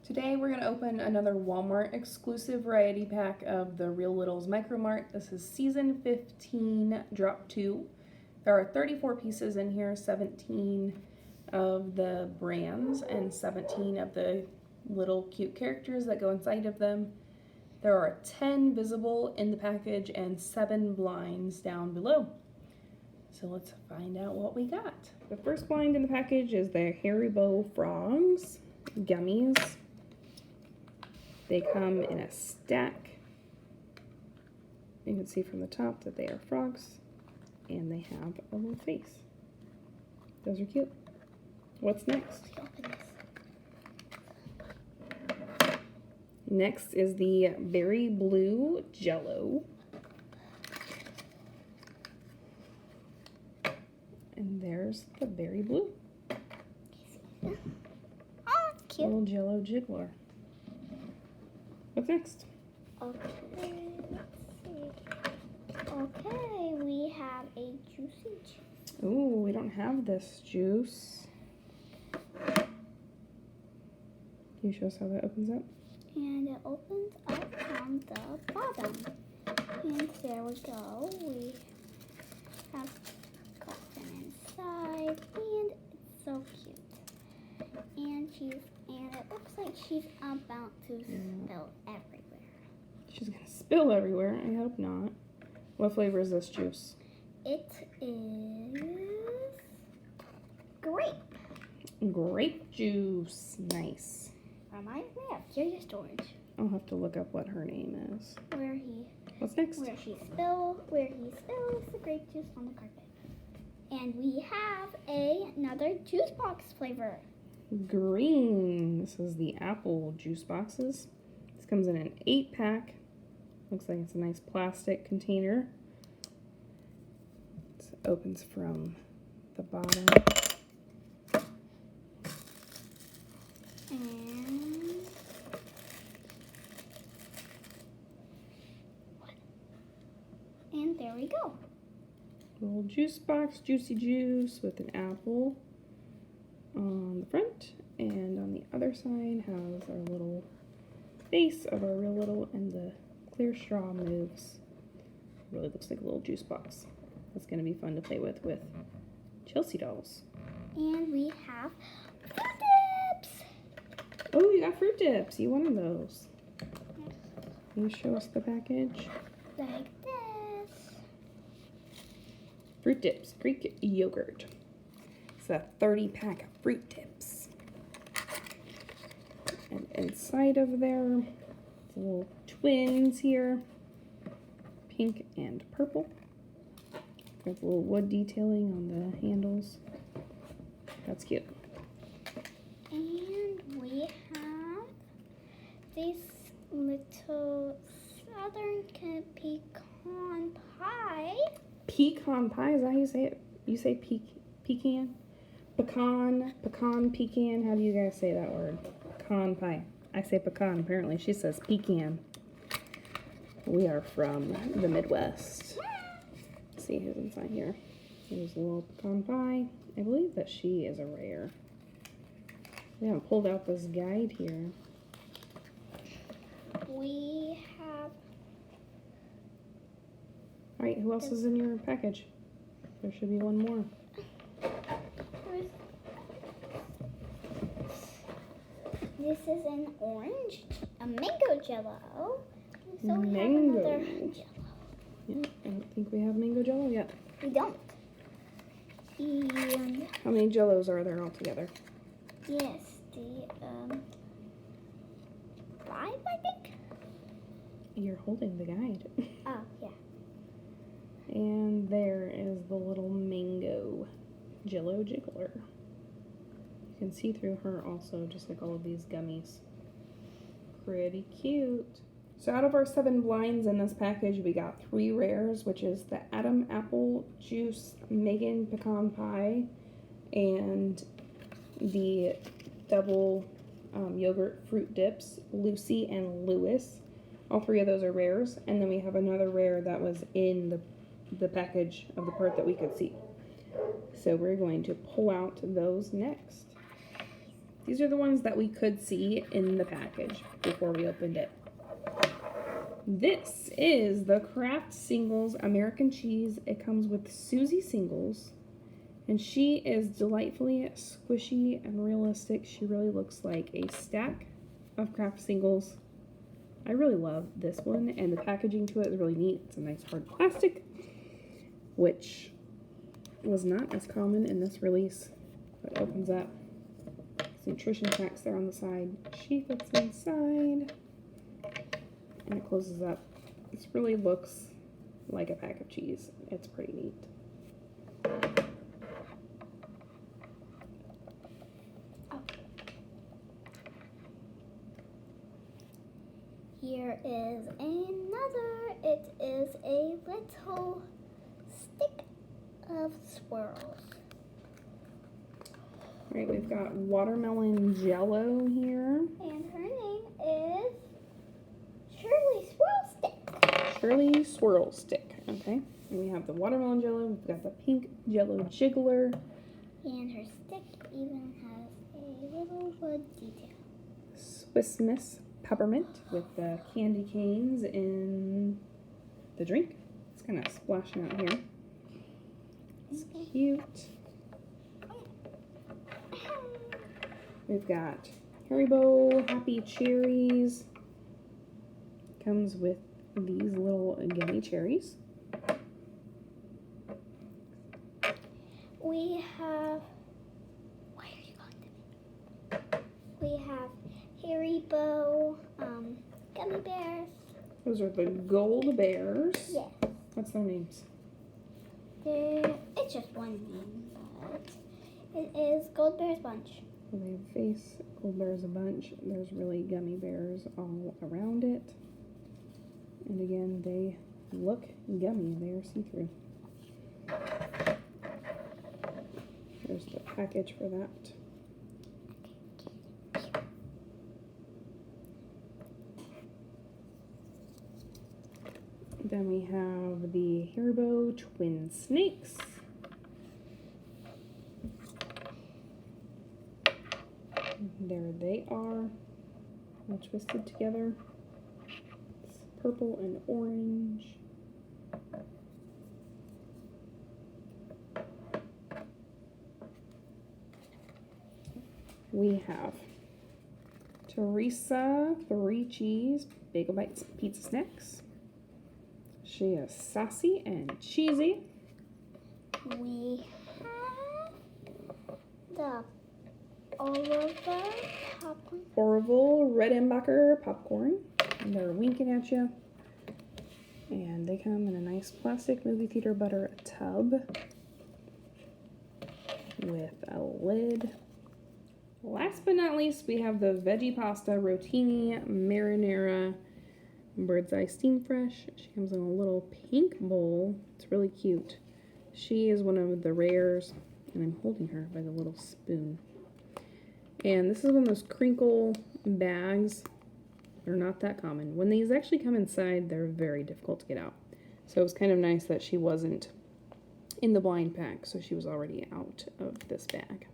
Today we're going to open another Walmart exclusive variety pack of the Real Littles Micro Mart. This is season 15, drop 2. There are 34 pieces in here, 17 of the brands and 17 of the little cute characters that go inside of them. There are 10 visible in the package and 7 blinds down below. So let's find out what we got. The first blind in the package is the Haribo Frogs gummies. They come in a stack. You can see from the top that they are frogs, and they have a little face. Those are cute. What's next? Next is the Berry Blue Jello. And there's the Berry Blue. Oh, that's cute. Little Jello jiggler. What's next? Okay, let's see. Okay, we have a juicy juice. Ooh, we don't have this juice. Can you show us how that opens up? And it opens up from the bottom. And there we go. We have got them inside. And it's so cute. And it looks like she's about to spill everywhere. She's gonna spill everywhere. I hope not. What flavor is this juice? It is grape. Grape juice. Nice. Reminds me of Curious George. I'll have to look up what her name is. What's next? Where he spills the grape juice on the carpet. And we have another juice box flavor. Green. This is the apple juice boxes. This comes in an 8-pack. Looks like it's a nice plastic container. It opens from the bottom. And there we go. Little juice box, juicy juice with an apple on the front, and on the other side has our little face of our Real Little, and the clear straw moves. It really looks like a little juice box. That's going to be fun to play with Chelsea dolls. And we have fruit dips. Oh, you got fruit dips. You wanted those. Can you show us the package? Like this. Fruit dips, Greek yogurt. It's a 30-pack of fruit dips. And inside of there, little twins here, pink and purple. Got a little wood detailing on the handles. That's cute. And we have this little southern pecan pie. Pecan pie, is that how you say it? You say pecan? Pecan, pecan. How do you guys say that word? Pecan pie. I say pecan, apparently. She says pecan. We are from the Midwest. Let's see who's inside here. There's a little pecan pie. I believe that she is a rare. We haven't pulled out this guide here. We have... Alright, who else is in your package? There should be one more. This is an orange, a mango jello. So we Mango. have another jello. Yeah, I don't think we have mango jello yet. We don't. And How many jellos are there altogether? yes, the 5, I think. You're holding the guide. Oh, yeah. And there is the little mango jello jiggler. You can see through her also, just like all of these gummies. Pretty cute. So out of our 7 blinds in this package, we got 3 rares, which is the Adam Apple Juice Megan Pecan Pie and the double yogurt fruit dips, Lucy and Lewis. All 3 of those are rares. And then we have another rare that was in the package of the part that we could see. So we're going to pull out those next. These are the ones that we could see in the package before we opened it. This is the Kraft Singles American Cheese. It comes with Susie Singles, and she is delightfully squishy and realistic. She really looks like a stack of Kraft Singles. I really love this one, and the packaging to it is really neat. It's a nice hard plastic, which was not as common in this release. It opens up. Nutrition facts there on the side. She fits inside. And it closes up. This really looks like a pack of cheese. It's pretty neat. Here is another. It is a little stick of swirls. All right, we've got watermelon jello here. And her name is Shirley Swirl Stick. Shirley Swirl Stick. Okay. And we have the watermelon jello. We've got the pink jello jiggler. And her stick even has a little wood detail. Swiss Miss peppermint with the candy canes in the drink. It's kind of splashing out here. It's cute. We've got Haribo Happy Cherries. Comes with these little gummy cherries. We have, why are you going to me? We have Haribo gummy bears. Those are the Gold Bears. Yes. What's their names? It's just one name, but it is Gold Bears Bunch. They have face, Gold Bears a bunch. There's really gummy bears all around it. And again, they look gummy. They are see-through. There's the package for that. Then we have the Haribo Twin Snakes. There they are, all twisted together. It's purple and orange. We have Teresa 3 Cheese Bagel Bites Pizza Snacks. She is sassy and cheesy. We have the Orville popcorn. Orville Redenbacher popcorn. And they're winking at you. And they come in a nice plastic movie theater butter tub with a lid. Last but not least, we have the Veggie Pasta Rotini Marinara Bird's Eye Steam Fresh. She comes in a little pink bowl. It's really cute. She is one of the rares, and I'm holding her by the little spoon. And this is one of those crinkle bags. They're not that common. When these actually come inside, they're very difficult to get out. So it was kind of nice that she wasn't in the blind pack, so she was already out of this bag.